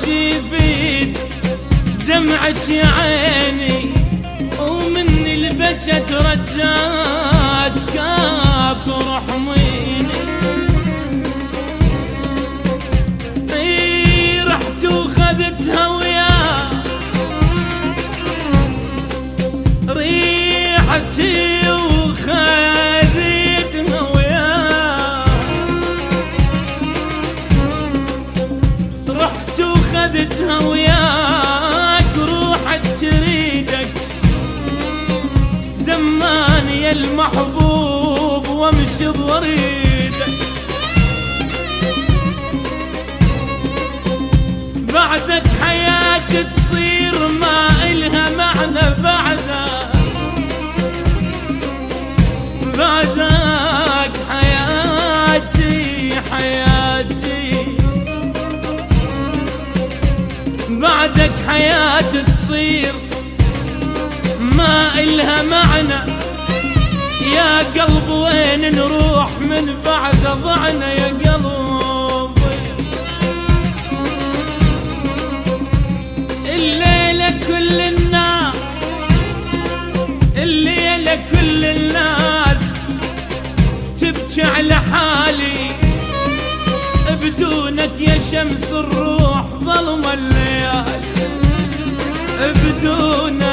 يفيد دمعة يا عيني، ومن البجت رجات كاف رحميني. رحت وخذتها وياه ريحتي وخذتها وياه، رحت وخذتها وياك روحك تريدك دماني يا المحبوب وامشي بوريدك. بعدك حياتي تصير ما إلها معنى، بعدك حياتي بعدك حياتي تصير ما إلها معنى. يا قلب وين نروح من بعد ضعنا يا قلبي؟ الليلة كل الناس، الليلة كل الناس تبكي على حالي، بدونك يا شمس الروح ظلمة الليالي، بدونك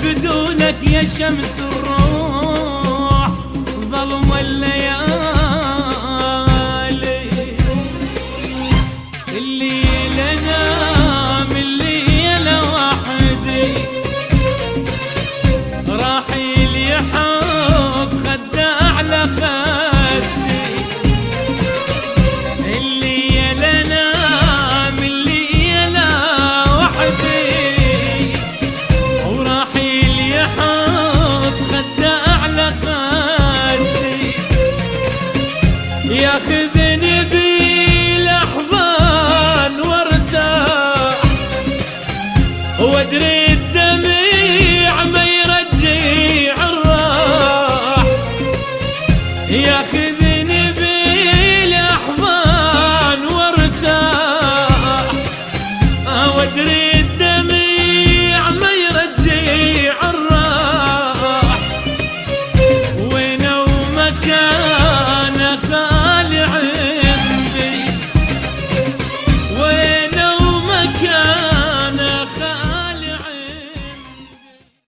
بدونك يا شمس الروح